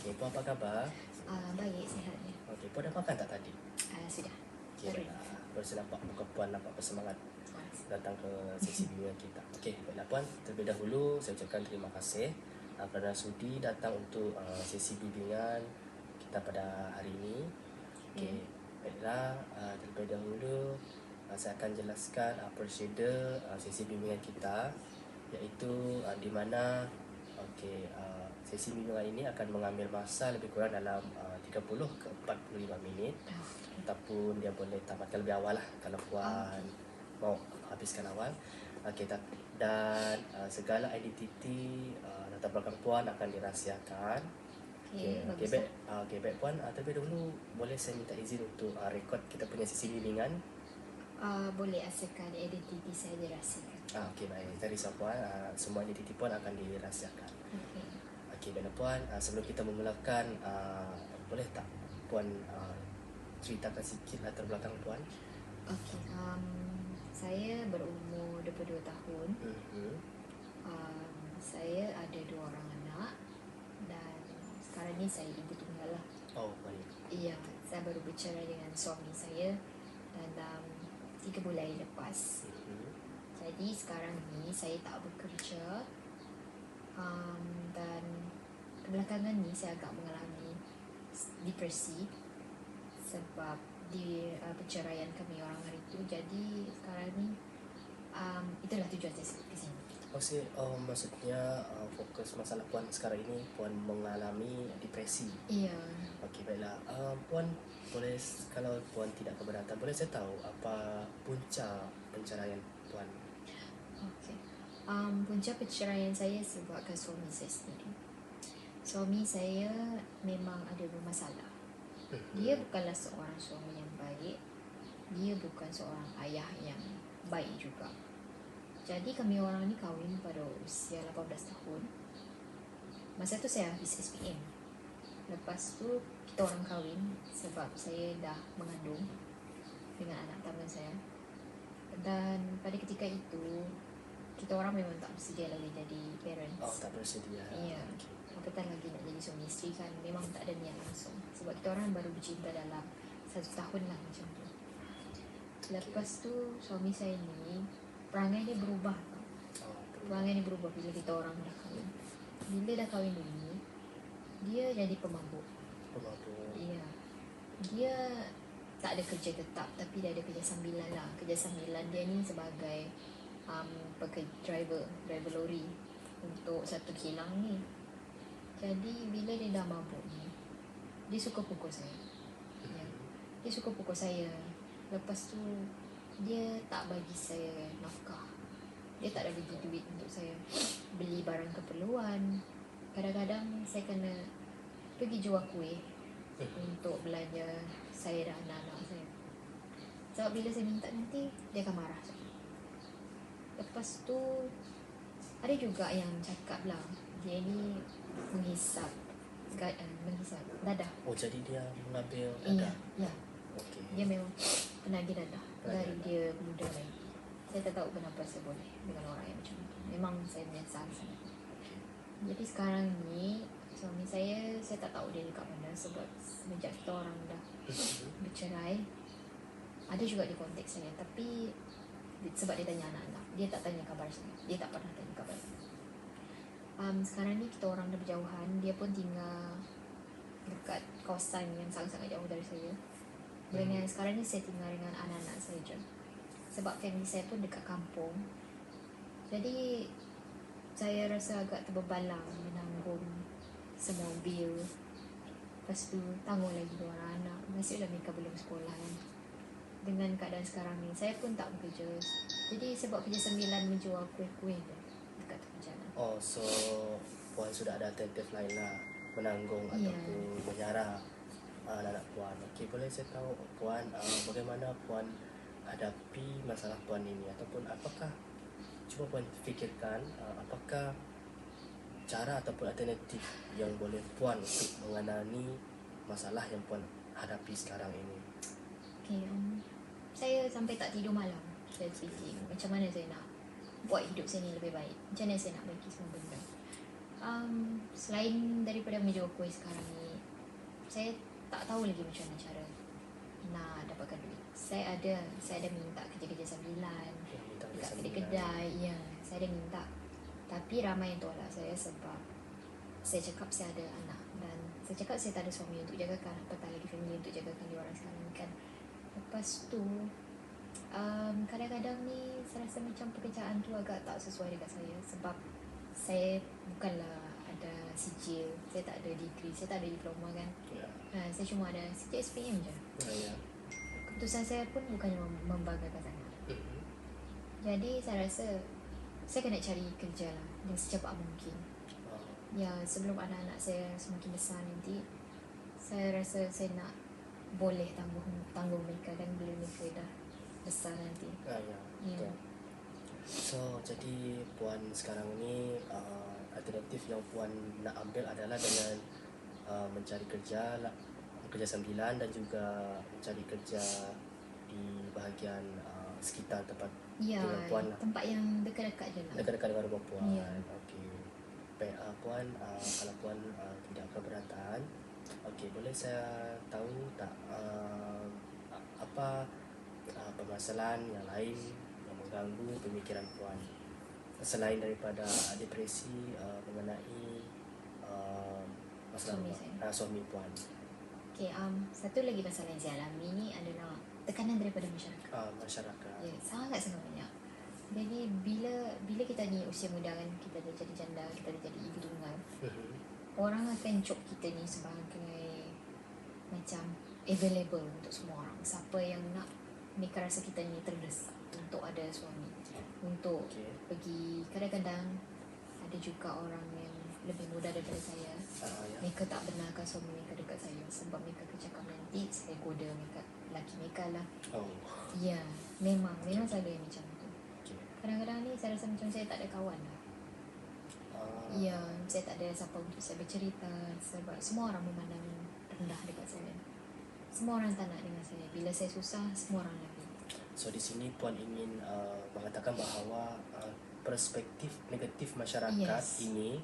Okey, Puan apa khabar? Baik, sihatnya. Okey, Puan dah makan tak tadi? Sudah. Okey, baiklah. Baru saya nampak muka Puan nampak bersemangat datang ke sesi bimbingan kita. Okey, baiklah Puan, terlebih dahulu saya ucapkan terima kasih kerana sudi datang untuk sesi bimbingan kita pada hari ini. Okey, baiklah, terlebih dahulu saya akan jelaskan prosedur sesi bimbingan kita, iaitu di mana sesi bimbingan ini akan mengambil masa lebih kurang dalam 30 ke 45 minit, ataupun dia boleh tamatkan lebih awal lah kalau Puan mau habiskan awal. Dan segala identiti latar belakang Puan akan dirahsiakan. Baik Puan, terlebih dahulu boleh saya minta izin untuk rekod kita punya sesi bimbingan? Boleh, asalkan identiti saya dirahsiakan. Okey, baik. Tak risau Puan, semua identiti Puan akan dirahsiakan. Okey, baiklah Puan, sebelum kita memulakan, boleh tak Puan ceritakan sikit latar belakang Puan? Okey, saya berumur 22 tahun. Saya ada 2 orang anak dan sekarang ni saya ibu tunggal lah. Oh, baik. Ya, saya baru bercerai dengan suami saya dalam 3 bulan lepas. Jadi sekarang ni saya tak bekerja, dan kebelakangan ni saya agak mengalami depresi sebab di perceraian kami orang hari itu. Jadi sekarang ni itulah tujuan saya ke sini. Maksudnya fokus masalah Puan sekarang ini, Puan mengalami depresi. Ya. Okey, baiklah. Puan boleh, kalau Puan tidak keberatan, boleh saya tahu apa punca perceraian Puan? Okey. Punca perceraian saya sebabkan suami saya sendiri. Suami saya memang ada bermasalah. Dia bukanlah seorang suami yang baik. Dia bukan seorang ayah yang baik juga. Jadi kami orang ni kahwin pada usia 18 tahun. Masa tu saya habis SPM. Lepas tu kita orang kahwin sebab saya dah mengandung dengan anak pertama saya. Dan pada ketika itu kita orang memang tak bersedia lagi jadi parents. Oh, tak bersedia. Ya. Apatah lagi nak jadi suami isteri kan, memang tak ada niat langsung. Sebab kita orang baru bercinta dalam 1 tahun lah macam tu. Lepas tu suami saya ni perangai dia berubah tau. Perangai dia berubah bila kita orang dah kahwin. Bila dah kahwin ni, dia jadi pemabuk. Ya. Dia tak ada kerja tetap, tapi dia ada kerja sambilan lah. Kerja sambilan dia ni sebagai driver lori untuk satu kilang ni. Jadi bila dia dah mabuk ni, dia suka pukul saya. Ya. Dia suka pukul saya. Lepas tu dia tak bagi saya nafkah. Dia tak ada bagi duit untuk saya beli barang keperluan. Kadang-kadang saya kena pergi jual kuih untuk belanja saya dan anak-anak saya. Sebab bila saya minta nanti, dia akan marah. Lepas tu ada juga yang cakap lah, dia ni menghisap dadah. Oh, jadi dia mengambil dadah? Ya. Okey. Dia memang penagih dadah dari dia muda lagi. Saya tak tahu kenapa saya boleh dengan orang yang macam tu. Memang saya menyesal sangat. Jadi sekarang ni suami saya tak tahu dia dekat mana sebab semenjak kita orang dah bercerai. Ada juga dia kontak saya, tapi sebab dia tanya anak-anak, dia tak tanya kabar saya. Dia tak pernah tanya kabar saya. Sekarang ni kita orang dah berjauhan. Dia pun tinggal dekat kawasan yang sangat-sangat jauh dari saya. Dengan sekarang ni saya tinggal dengan anak-anak saya je. Sebab family saya pun dekat kampung. Jadi saya rasa agak terbebalang menanggung semua bil. Lepas tu tanggung lagi 2 orang anak. Nasiblah mereka belum sekolah kan. Dengan keadaan sekarang ni, saya pun tak bekerja. Jadi sebab kerja sambilan menjual kuih-kuih dekat tepi jalan. Oh, so Puan sudah ada alternatif lain lah menanggung ataupun menyara anak-anak Puan. Okey, boleh saya tahu Puan bagaimana Puan hadapi masalah Puan ini, ataupun apakah cuba Puan fikirkan apakah cara ataupun alternatif yang boleh Puan untuk mengenali masalah yang Puan hadapi sekarang ini? Okey, saya sampai tak tidur malam. Saya fikir macam mana saya nak buat hidup saya ni lebih baik. Macam mana saya nak bagi semua benda. Selain daripada menjawab sekarang ni, saya tak tahu lagi macam mana cara nak dapatkan duit. Saya ada minta kerja-kerja sambilan Minta kerja dekat sambilan. kedai-kedai. Ya, saya ada minta. Tapi ramai yang tolak saya sebab saya cakap saya ada anak dan saya cakap saya tak ada suami untuk jagakan, apatah lagi family untuk jagakan dia orang sekarang kan. Lepas tu kadang-kadang ni saya rasa macam pekerjaan tu agak tak sesuai dengan saya sebab saya bukanlah ada sijil, saya tak ada degree, saya tak ada diploma kan. Ya. Saya cuma ada sijil SPM je. Ya. Keputusan saya pun bukannya membanggakan sangat. Mhm. Jadi saya rasa saya kena cari kerja lah yang secepat mungkin. Ya, sebelum anak-anak saya semakin besar nanti, saya rasa saya nak boleh tanggung mereka kan bila mereka dah besar nanti. Ya, Ya. betul. So, jadi Puan sekarang ni alternatif yang Puan nak ambil adalah dengan mencari kerja sambilan dan juga mencari kerja di bahagian sekitar tempat Ya, dengan Puan lah. tempat yang dekat-dekat je lah. Dekat-dekat dengan rumah Puan. Ya. Okey. Baik, Puan, kalau Puan tidak keberatan, okey, boleh saya tahu tak apa permasalahan yang lain yang mengganggu pemikiran Puan selain daripada depresi mengenai masalah Suami rumah, suami Puan. Okay, satu lagi masalah yang saya alami ni adalah tekanan daripada masyarakat. Masyarakat. Ya, sangat-sangat banyak. Jadi bila kita ni usia muda kan, kita dah jadi janda, kita dah jadi ibu tunggal, orang akan cop kita ni sebagai macam available untuk semua orang. Siapa yang nak, mereka rasa kita ni terdesak untuk ada suami, untuk pergi. Kadang-kadang ada juga orang yang lebih muda daripada saya, Ya. mereka tak benarkan suami mereka dekat saya sebab mereka kecakap nanti saya goda mereka, laki mereka lah. Oh. Ya, memang selalu yang macam tu. Okay. Kadang-kadang ni saya rasa macam saya tak ada kawan lah. Ya, saya tak ada siapa untuk saya bercerita sebab semua orang memandang rendah dekat saya. Semua orang tak nak dengan saya. Bila saya susah, semua orang lagi. So di sini Puan ingin mengatakan bahawa perspektif negatif masyarakat Yes. ini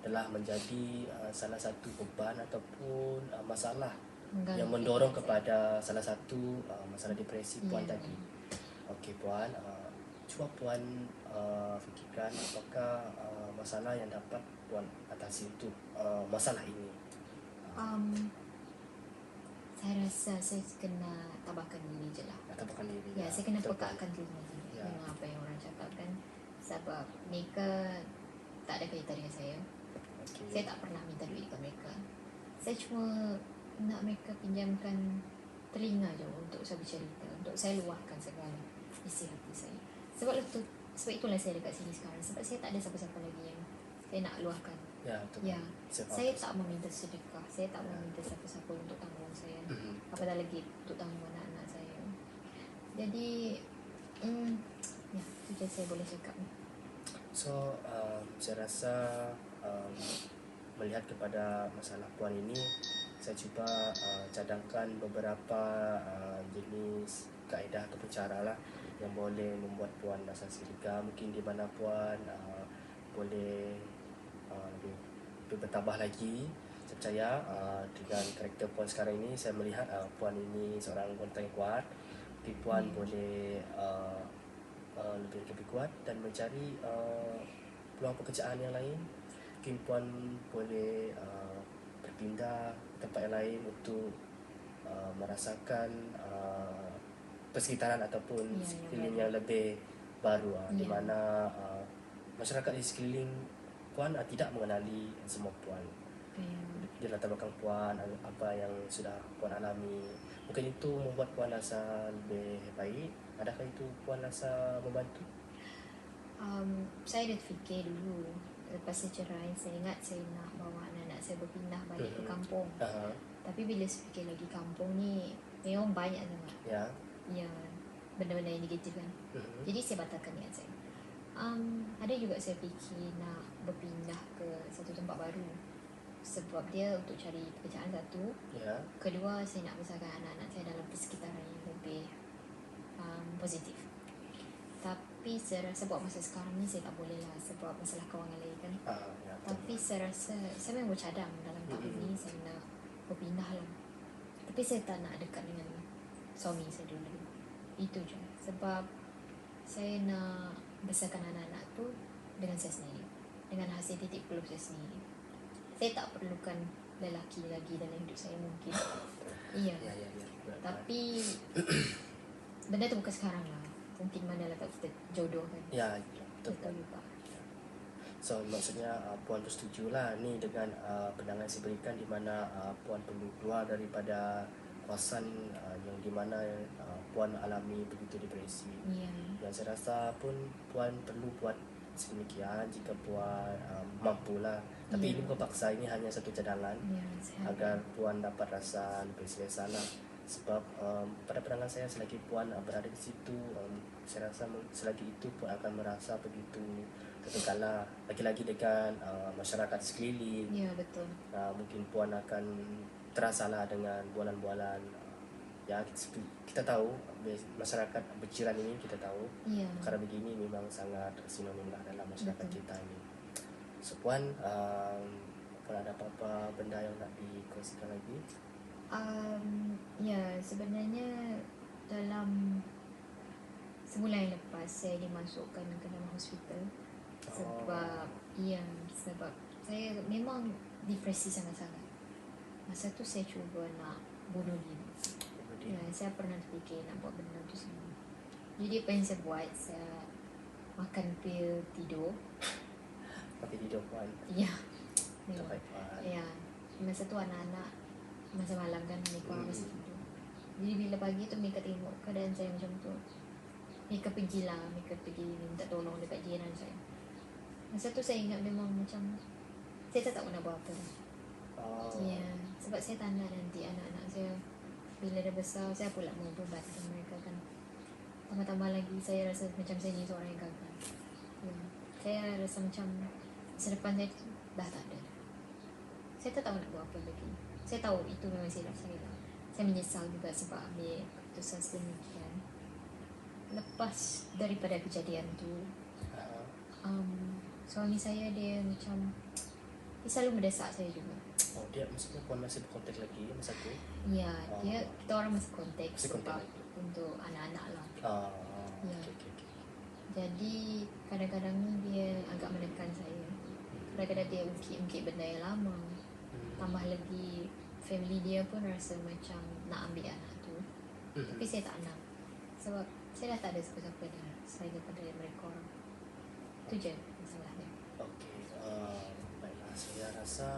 telah menjadi salah satu beban ataupun masalah Mengganggu yang mendorong saya. kepada salah satu masalah depresi Puan Ya. tadi. Okey Puan, cuba Puan fikirkan apakah masalah yang dapat Puan atasi untuk masalah ini. Saya rasa saya kena tabahkan diri je lah. Tabahkan diri. Ya, saya kena Betul. pekakan diri je Ya. dengan apa yang orang cakap kan. Sebab mereka tak ada kaitan dengan saya. Okey. Saya tak pernah minta duit ke mereka. Saya cuma nak mereka pinjamkan telinga je untuk saya bercerita, untuk saya luahkan segala isi hati saya. Sebab itulah saya dekat sini sekarang. Sebab saya tak ada siapa-siapa lagi yang saya nak luahkan. Ya, betul. Ya, Saya faham. saya tak meminta sedekah. Saya tak meminta siapa-siapa untuk tanggung saya. Apatah lagi untuk tanggung anak-anak saya. Jadi, ya, itu je saya boleh cakap. So, saya rasa melihat kepada masalah Puan ini, saya cuba cadangkan beberapa jenis kaedah atau cara lah yang boleh membuat Puan rasa lega. Mungkin di mana Puan boleh lebih bertambah lagi. Saya percaya dengan karakter Puan sekarang ini, saya melihat Puan ini seorang wanita yang kuat. Tapi Puan boleh lebih kuat dan mencari peluang pekerjaan yang lain. Mungkin Puan boleh berpindah ke tempat yang lain untuk merasakan persekitaran ataupun Ya, sekeliling yang lebih baru, di Ya. mana masyarakat di sekeliling Puan tidak mengenali semua Puan. Di latar belakang Puan, apa yang sudah Puan alami. Mungkin itu membuat Puan rasa lebih baik. Adakah itu Puan rasa membantu? Saya dah fikir dulu lepas saya cerai, saya ingat saya nak bawa anak-anak saya berpindah balik ke kampung. Tapi bila saya fikir lagi, kampung ni memang banyak sangat Ya. yang benda-benda yang negatif kan. Jadi saya batalkan niat saya. Ada juga saya fikir nak berpindah ke satu tempat baru sebab dia untuk cari pekerjaan satu. Ya. Kedua, saya nak besarkan anak-anak saya dalam persekitaran yang lebih positif. Tapi saya rasa buat masa sekarang ni saya tak boleh lah sebab masalah kewangan lagi kan. Ya, Tapi saya rasa saya memang bercadang dalam tahun ni saya nak berpindah lah. Tapi saya tak nak dekat dengan suami saya dulu. Itu je. Sebab saya nak besarkan anak-anak tu dengan saya sendiri, dengan hasil titik peluh saya sendiri. Saya tak perlukan lelaki lagi dalam hidup saya mungkin. Iya. Tapi benda tu bukan sekarang lah. Mungkin mana lah kita jodoh kan. Ya, betul. Juga. So maksudnya Puan bersetuju lah ni dengan pandangan saya berikan di mana Puan perlu keluar daripada kawasan yang di mana Puan alami begitu depresi. Yang saya rasa pun Puan perlu buat sedemikian jika Puan mampulah. Tapi ini bukan paksa, ini hanya satu cadangan agar Puan dapat rasa lebih selesa lah. Sebab pada pandangan saya selagi Puan berada di situ, saya rasa selagi itu Puan akan merasa begitu tertekan, lagi-lagi dengan masyarakat sekeliling. Ya, betul. Mungkin Puan akan terasalah dengan bualan-bualan. Ya, kita tahu masyarakat berjiran ini, kita tahu perkara begini memang sangat sinonim lah dalam masyarakat kita ini. So Puan, Puan ada apa-apa benda yang nak dikongsikan lagi? Ya, sebenarnya dalam sebulan yang lepas saya dimasukkan ke dalam hospital. Sebab sebab saya memang depresi sangat-sangat. Masa tu saya cuba nak bunuh diri. Saya pernah fikir nak buat benda tu semua. Jadi apa yang saya buat, saya makan pil tidur. Pakai tidur Puan? Ya, memang. Puan. Ya, masa tu anak-anak masa malam kan mereka masih tidur. Jadi bila pagi tu mereka tengok keadaan saya macam tu, mereka pergilah, mereka pergi minta tolong dekat jiran saya. Masa tu saya ingat memang macam saya tak tahu nak buat apa. Ya, sebab saya tak nak nanti anak-anak saya bila dah besar saya pula mau bebankan mereka kan. Tambah-tambah lagi saya rasa macam saya ni seorang yang gagal. Ya, saya rasa macam masa depan saya dah tak ada. Saya tak tahu nak buat apa lagi. Saya tahu itu memang silap saya lah. Saya menyesal juga sebab ambil keputusan sedemikian. Lepas daripada kejadian tu, suami saya dia macam dia selalu mendesak saya juga. Dia maksudnya Puan masih berkontak lagi masa tu? Ya, kita orang masih kontak sebab untuk anak-anak lah. Ya. Okay. Jadi kadang-kadang dia agak menekan saya. Kadang-kadang dia ungkit-ungkit benda yang lama. Tambah lagi family dia pun rasa macam nak ambil anak tu. Tapi saya tak nak. Sebab saya dah tak ada siapa-siapa dah selain daripada mereka orang. Itu je masalah dia. Okay, baiklah. Saya rasa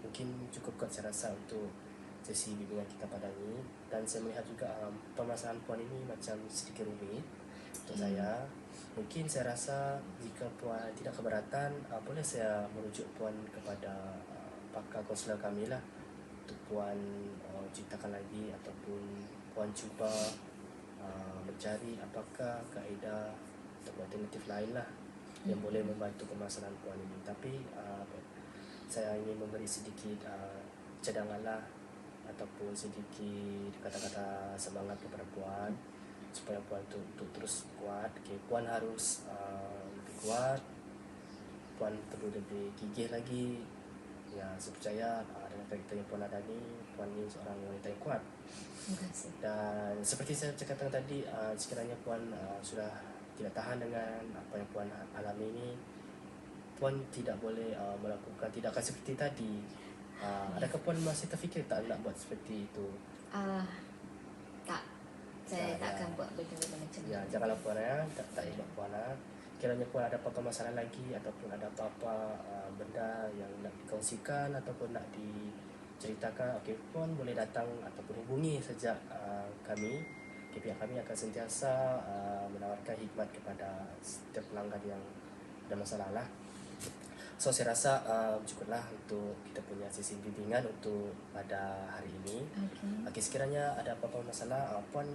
mungkin cukup kuat saya rasa untuk sesi bimbingan kita pada ini. Dan saya melihat juga permasalahan Puan ini macam sedikit rumit untuk saya. Mungkin saya rasa jika Puan tidak keberatan, boleh saya merujuk Puan kepada pakar konselor kami lah untuk Puan ceritakan lagi ataupun Puan cuba mencari apakah kaedah atau alternatif lain lah yang boleh membantu permasalahan Puan ini. Tapi saya ingin memberi sedikit cadangan lah ataupun sedikit kata-kata semangat kepada Puan supaya Puan untuk terus kuat. Okay, Puan harus lebih kuat. Puan perlu lebih gigih lagi. Ya, saya percaya dengan karakter yang Puan ada ni, Puan ni seorang wanita yang kuat. Terima kasih. Dan seperti saya cakap tadi, sekiranya Puan sudah tidak tahan dengan apa yang Puan alami ini, Puan tidak boleh melakukan tindakan seperti tadi. Adakah Puan masih terfikir tak nak buat seperti itu? Tak. Saya tak akan buat benda-benda macam ni. Janganlah Puan tak elok Puan. Kiranya Puan ada apa-apa masalah lagi ataupun ada apa-apa benda yang nak dikongsikan ataupun nak diceritakan, okey, Puan boleh datang ataupun hubungi saja kami. Pihak kami akan sentiasa menawarkan khidmat kepada setiap pelanggan yang ada masalah lah. So saya rasa cukuplah untuk kita punya sesi bimbingan untuk pada hari ini. Okay, sekiranya ada apa-apa masalah, Puan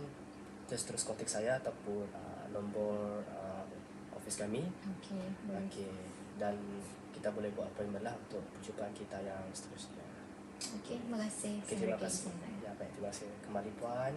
terus kontak saya ataupun nombor office kami. Okay. Dan kita boleh buat appointment lah untuk perjumpaan kita yang seterusnya. Terima kasih. Terima kasih. Ya, baik, terima kasih kembali Puan.